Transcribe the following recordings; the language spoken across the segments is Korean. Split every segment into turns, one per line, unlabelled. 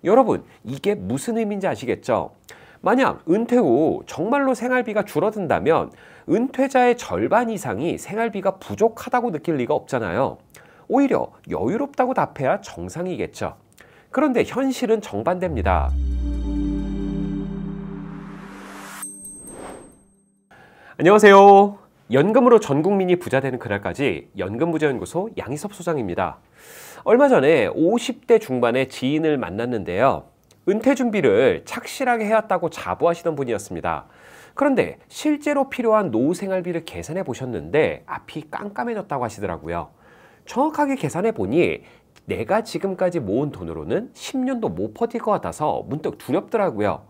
여러분, 이게 무슨 의미인지 아시겠죠? 만약 은퇴 후 정말로 생활비가 줄어든다면 은퇴자의 절반 이상이 생활비가 부족하다고 느낄 리가 없잖아요. 오히려 여유롭다고 답해야 정상이겠죠. 그런데 현실은 정반대입니다. 안녕하세요. 연금으로 전 국민이 부자 되는 그날까지 연금부자연구소 양희섭 소장입니다. 얼마 전에 50대 중반의 지인을 만났는데요. 은퇴 준비를 착실하게 해왔다고 자부하시던 분이었습니다. 그런데 실제로 필요한 노후 생활비를 계산해 보셨는데 앞이 깜깜해졌다고 하시더라고요. 정확하게 계산해 보니 내가 지금까지 모은 돈으로는 10년도 못 버틸 것 같아서 문득 두렵더라고요.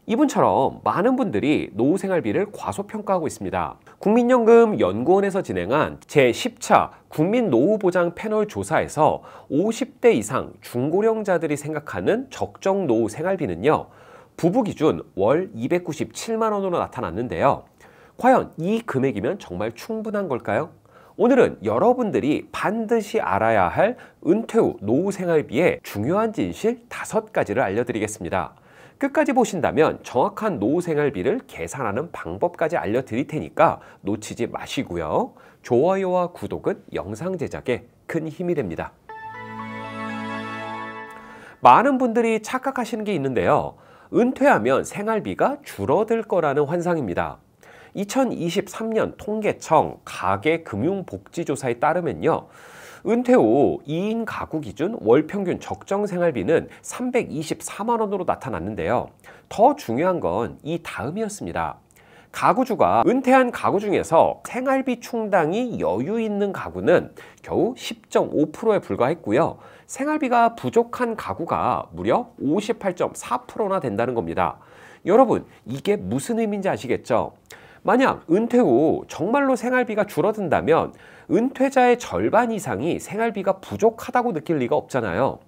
이분처럼 많은 분들이 노후 생활비를 과소평가하고 있습니다. 국민연금연구원에서 진행한 제10차 국민노후보장 패널 조사에서 50대 이상 중고령자들이 생각하는 적정 노후 생활비는요, 부부 기준 월 297만 원으로 나타났는데요. 과연 이 금액이면 정말 충분한 걸까요? 오늘은 여러분들이 반드시 알아야 할 은퇴 후 노후 생활비의 중요한 진실 5가지를 알려드리겠습니다. 끝까지 보신다면 정확한 노후 생활비를 계산하는 방법까지 알려드릴 테니까 놓치지 마시고요. 좋아요와 구독은 영상 제작에 큰 힘이 됩니다. 많은 분들이 착각하시는 게 있는데요. 은퇴하면 생활비가 줄어들 거라는 환상입니다. 2023년 통계청 가계금융복지조사에 따르면요. 은퇴 후 2인 가구 기준 월 평균 적정 생활비는 324만 원으로 나타났는데요. 더 중요한 건 이 다음이었습니다. 가구주가 은퇴한 가구 중에서 생활비 충당이 여유 있는 가구는 겨우 10.5%에 불과했고요. 생활비가 부족한 가구가 무려 58.4%나 된다는 겁니다. 여러분, 이게 무슨 의미인지 아시겠죠? 만약 은퇴 후 정말로 생활비가 줄어든다면 은퇴자의 절반 이상이 생활비가 부족하다고 느낄 리가 없잖아요.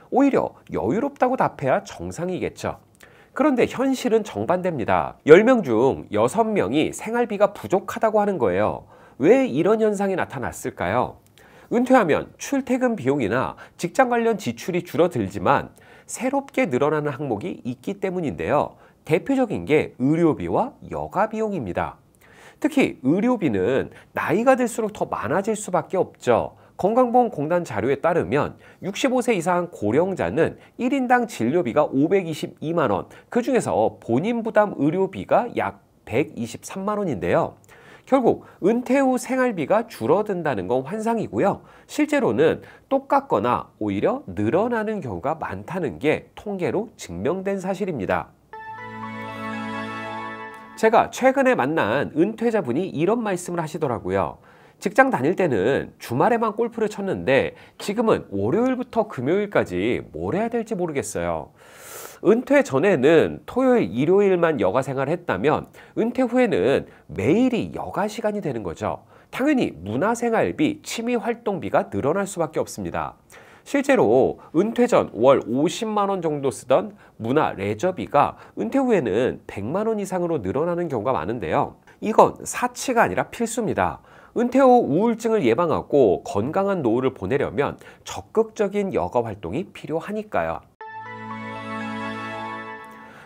오히려 여유롭다고 답해야 정상이겠죠. 그런데 현실은 정반대입니다. 10명 중 6명이 생활비가 부족하다고 하는 거예요. 왜 이런 현상이 나타났을까요? 은퇴하면 출퇴근 비용이나 직장 관련 지출이 줄어들지만 새롭게 늘어나는 항목이 있기 때문인데요. 대표적인 게 의료비와 여가 비용입니다. 특히 의료비는 나이가 들수록 더 많아질 수밖에 없죠. 건강보험공단 자료에 따르면 65세 이상 고령자는 1인당 진료비가 522만 원, 그 중에서 본인 부담 의료비가 약 123만 원인데요. 결국 은퇴 후 생활비가 줄어든다는 건 환상이고요. 실제로는 똑같거나 오히려 늘어나는 경우가 많다는 게 통계로 증명된 사실입니다. 제가 최근에 만난 은퇴자분이 이런 말씀을 하시더라고요. 직장 다닐 때는 주말에만 골프를 쳤는데 지금은 월요일부터 금요일까지 뭘 해야 될지 모르겠어요. 은퇴 전에는 토요일, 일요일만 여가 생활을 했다면 은퇴 후에는 매일이 여가 시간이 되는 거죠. 당연히 문화생활비, 취미활동비가 늘어날 수밖에 없습니다. 실제로 은퇴 전 월 50만 원 정도 쓰던 문화 레저비가 은퇴 후에는 100만 원 이상으로 늘어나는 경우가 많은데요. 이건 사치가 아니라 필수입니다. 은퇴 후 우울증을 예방하고 건강한 노후를 보내려면 적극적인 여가 활동이 필요하니까요.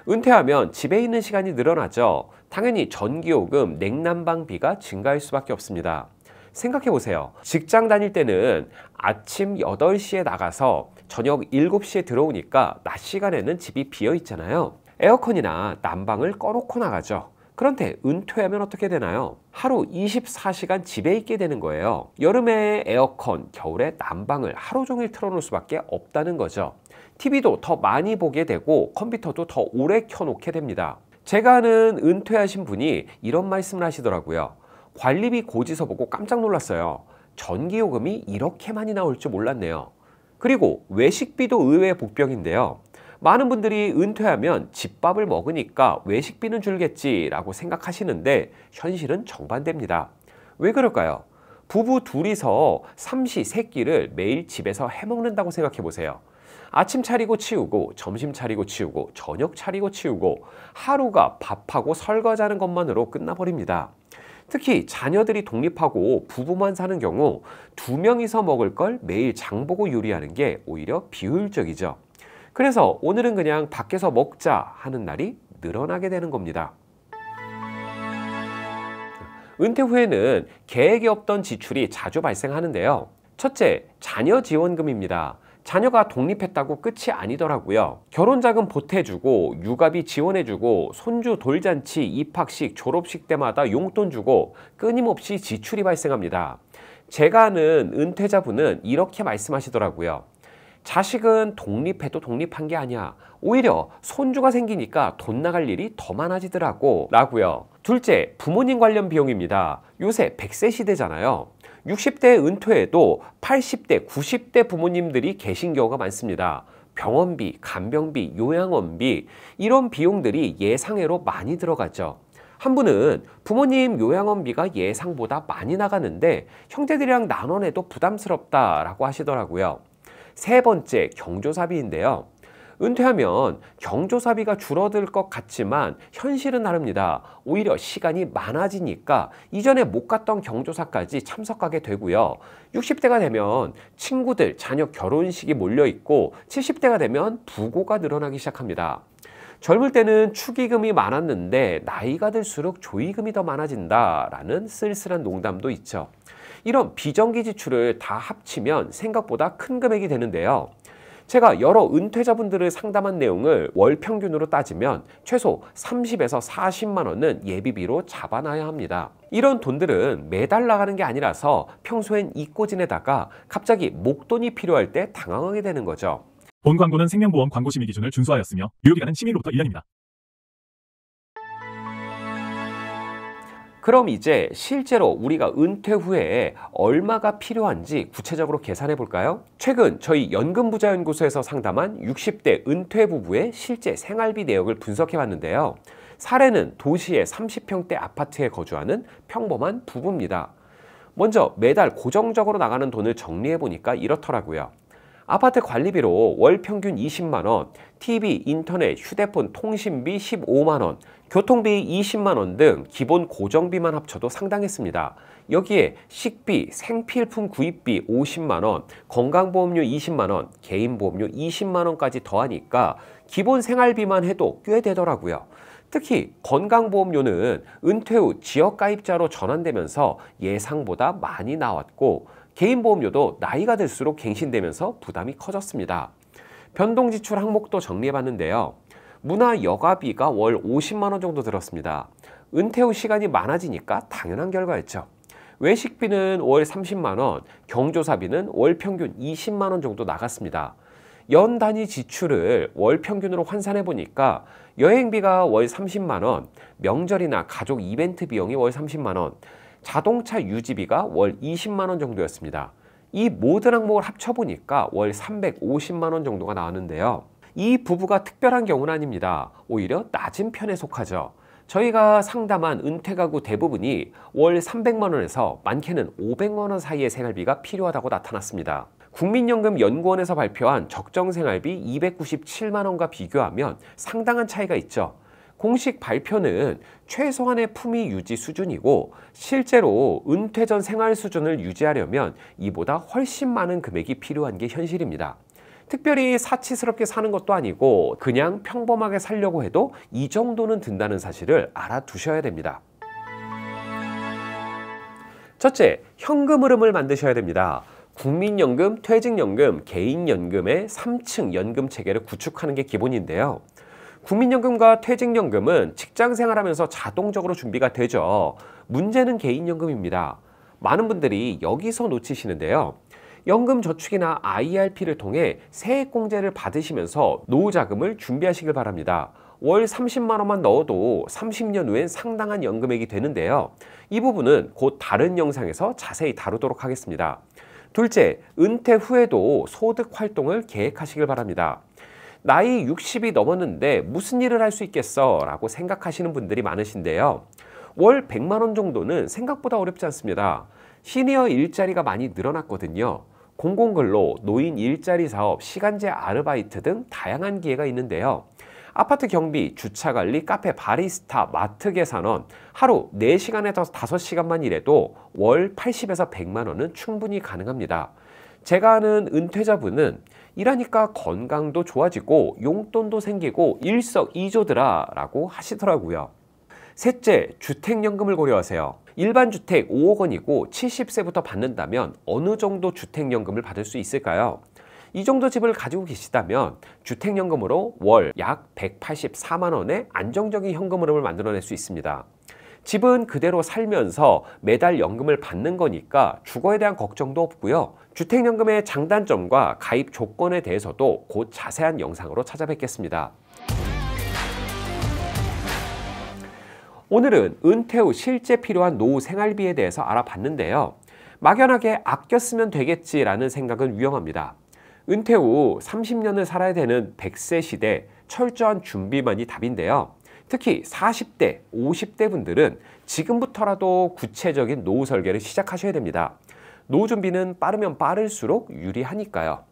은퇴하면 집에 있는 시간이 늘어나죠. 당연히 전기요금, 냉난방비가 증가할 수밖에 없습니다. 생각해보세요. 직장 다닐 때는 아침 8시에 나가서 저녁 7시에 들어오니까 낮 시간에는 집이 비어 있잖아요. 에어컨이나 난방을 꺼놓고 나가죠. 그런데 은퇴하면 어떻게 되나요? 하루 24시간 집에 있게 되는 거예요. 여름에 에어컨, 겨울에 난방을 하루 종일 틀어놓을 수밖에 없다는 거죠. TV도 더 많이 보게 되고 컴퓨터도 더 오래 켜놓게 됩니다. 제가 아는 은퇴하신 분이 이런 말씀을 하시더라고요. 관리비 고지서 보고 깜짝 놀랐어요. 전기요금이 이렇게 많이 나올 줄 몰랐네요. 그리고 외식비도 의외의 복병인데요. 많은 분들이 은퇴하면 집밥을 먹으니까 외식비는 줄겠지라고 생각하시는데 현실은 정반대입니다. 왜 그럴까요? 부부 둘이서 삼시세끼를 매일 집에서 해먹는다고 생각해 보세요. 아침 차리고 치우고, 점심 차리고 치우고, 저녁 차리고 치우고 하루가 밥하고 설거지하는 것만으로 끝나버립니다. 특히 자녀들이 독립하고 부부만 사는 경우 2명이서 먹을 걸 매일 장보고 요리하는 게 오히려 비효율적이죠. 그래서 오늘은 그냥 밖에서 먹자 하는 날이 늘어나게 되는 겁니다. 은퇴 후에는 계획이 없던 지출이 자주 발생하는데요. 첫째, 자녀 지원금입니다. 자녀가 독립했다고 끝이 아니더라고요. 결혼자금 보태주고 육아비 지원해주고 손주 돌잔치, 입학식, 졸업식 때마다 용돈 주고 끊임없이 지출이 발생합니다. 제가 아는 은퇴자분은 이렇게 말씀하시더라고요. 자식은 독립해도 독립한 게 아니야. 오히려 손주가 생기니까 돈 나갈 일이 더 많아지더라고 라고요. 둘째, 부모님 관련 비용입니다. 요새 100세 시대잖아요. 60대 은퇴에도 80대, 90대 부모님들이 계신 경우가 많습니다. 병원비, 간병비, 요양원비 이런 비용들이 예상외로 많이 들어가죠. 한 분은 부모님 요양원비가 예상보다 많이 나가는데 형제들이랑 나눠내도 부담스럽다라고 하시더라고요. 세 번째, 경조사비인데요. 은퇴하면 경조사비가 줄어들 것 같지만 현실은 다릅니다. 오히려 시간이 많아지니까 이전에 못 갔던 경조사까지 참석하게 되고요. 60대가 되면 친구들, 자녀 결혼식이 몰려있고 70대가 되면 부고가 늘어나기 시작합니다. 젊을 때는 축의금이 많았는데 나이가 들수록 조의금이 더 많아진다라는 쓸쓸한 농담도 있죠. 이런 비정기 지출을 다 합치면 생각보다 큰 금액이 되는데요. 제가 여러 은퇴자분들을 상담한 내용을 월 평균으로 따지면 최소 30에서 40만 원은 예비비로 잡아놔야 합니다. 이런 돈들은 매달 나가는 게 아니라서 평소엔 잊고 지내다가 갑자기 목돈이 필요할 때 당황하게 되는 거죠.
본 광고는 생명보험 광고 심의 기준을 준수하였으며 유효기간은 심의로부터 1년입니다.
그럼 이제 실제로 우리가 은퇴 후에 얼마가 필요한지 구체적으로 계산해 볼까요? 최근 저희 연금부자연구소에서 상담한 60대 은퇴 부부의 실제 생활비 내역을 분석해 봤는데요. 사례는 도시의 30평대 아파트에 거주하는 평범한 부부입니다. 먼저 매달 고정적으로 나가는 돈을 정리해 보니까 이렇더라고요. 아파트 관리비로 월 평균 20만 원, TV, 인터넷, 휴대폰, 통신비 15만 원, 교통비 20만 원 등 기본 고정비만 합쳐도 상당했습니다. 여기에 식비, 생필품 구입비 50만 원, 건강보험료 20만 원, 개인보험료 20만 원까지 더하니까 기본 생활비만 해도 꽤 되더라고요. 특히 건강보험료는 은퇴 후 지역가입자로 전환되면서 예상보다 많이 나왔고 개인보험료도 나이가 들수록 갱신되면서 부담이 커졌습니다. 변동지출 항목도 정리해봤는데요. 문화 여가비가 월 50만 원 정도 들었습니다. 은퇴 후 시간이 많아지니까 당연한 결과였죠. 외식비는 월 30만 원, 경조사비는 월 평균 20만 원 정도 나갔습니다. 연 단위 지출을 월 평균으로 환산해 보니까 여행비가 월 30만 원, 명절이나 가족 이벤트 비용이 월 30만 원, 자동차 유지비가 월 20만 원 정도였습니다. 이 모든 항목을 합쳐보니까 월 350만 원 정도가 나왔는데요. 이 부부가 특별한 경우는 아닙니다. 오히려 낮은 편에 속하죠. 저희가 상담한 은퇴가구 대부분이 월 300만 원에서 많게는 500만 원 사이의 생활비가 필요하다고 나타났습니다. 국민연금연구원에서 발표한 적정생활비 297만 원과 비교하면 상당한 차이가 있죠. 공식 발표는 최소한의 품위 유지 수준이고 실제로 은퇴 전 생활 수준을 유지하려면 이보다 훨씬 많은 금액이 필요한 게 현실입니다. 특별히 사치스럽게 사는 것도 아니고 그냥 평범하게 살려고 해도 이 정도는 든다는 사실을 알아두셔야 됩니다. 첫째, 현금 흐름을 만드셔야 됩니다. 국민연금, 퇴직연금, 개인연금의 3층 연금 체계를 구축하는 게 기본인데요. 국민연금과 퇴직연금은 직장생활하면서 자동적으로 준비가 되죠. 문제는 개인연금입니다. 많은 분들이 여기서 놓치시는데요. 연금저축이나 IRP를 통해 세액공제를 받으시면서 노후자금을 준비하시길 바랍니다. 월 30만 원만 넣어도 30년 후엔 상당한 연금액이 되는데요. 이 부분은 곧 다른 영상에서 자세히 다루도록 하겠습니다. 둘째, 은퇴 후에도 소득 활동을 계획하시길 바랍니다. 나이 60이 넘었는데 무슨 일을 할 수 있겠어? 라고 생각하시는 분들이 많으신데요. 월 100만 원 정도는 생각보다 어렵지 않습니다. 시니어 일자리가 많이 늘어났거든요. 공공근로, 노인 일자리 사업, 시간제 아르바이트 등 다양한 기회가 있는데요. 아파트 경비, 주차관리, 카페 바리스타, 마트 계산원 하루 4시간에서 5시간만 일해도 월 80에서 100만 원은 충분히 가능합니다. 제가 아는 은퇴자분은 일하니까 건강도 좋아지고 용돈도 생기고 일석이조더라 라고 하시더라고요. 셋째, 주택연금을 고려하세요. 일반 주택 5억 원이고 70세부터 받는다면 어느 정도 주택연금을 받을 수 있을까요? 이 정도 집을 가지고 계시다면 주택연금으로 월 약 184만 원의 안정적인 현금 흐름을 만들어낼 수 있습니다. 집은 그대로 살면서 매달 연금을 받는 거니까 주거에 대한 걱정도 없고요. 주택연금의 장단점과 가입 조건에 대해서도 곧 자세한 영상으로 찾아뵙겠습니다. 오늘은 은퇴 후 실제 필요한 노후 생활비에 대해서 알아봤는데요. 막연하게 아껴 쓰면 되겠지라는 생각은 위험합니다. 은퇴 후 30년을 살아야 되는 100세 시대 철저한 준비만이 답인데요. 특히 40대, 50대 분들은 지금부터라도 구체적인 노후 설계를 시작하셔야 됩니다. 노후 준비는 빠르면 빠를수록 유리하니까요.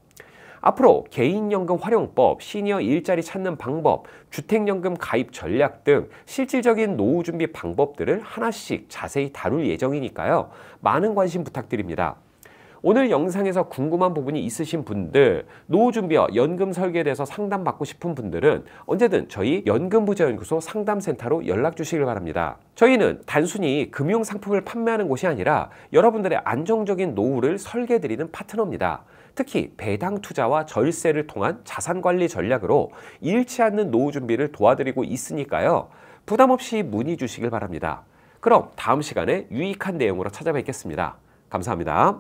앞으로 개인연금 활용법, 시니어 일자리 찾는 방법, 주택연금 가입 전략 등 실질적인 노후 준비 방법들을 하나씩 자세히 다룰 예정이니까요. 많은 관심 부탁드립니다. 오늘 영상에서 궁금한 부분이 있으신 분들, 노후 준비와 연금 설계에 대해서 상담받고 싶은 분들은 언제든 저희 연금부자연구소 상담센터로 연락 주시길 바랍니다. 저희는 단순히 금융상품을 판매하는 곳이 아니라 여러분들의 안정적인 노후를 설계해드리는 파트너입니다. 특히 배당 투자와 절세를 통한 자산관리 전략으로 잃지 않는 노후 준비를 도와드리고 있으니까요. 부담 없이 문의 주시길 바랍니다. 그럼 다음 시간에 유익한 내용으로 찾아뵙겠습니다. 감사합니다.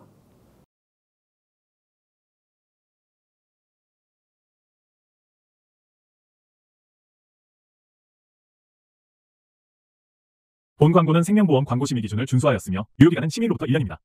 본 광고는 생명보험 광고 심의 기준을 준수하였으며 유효기간은 시민으로부터 1년입니다.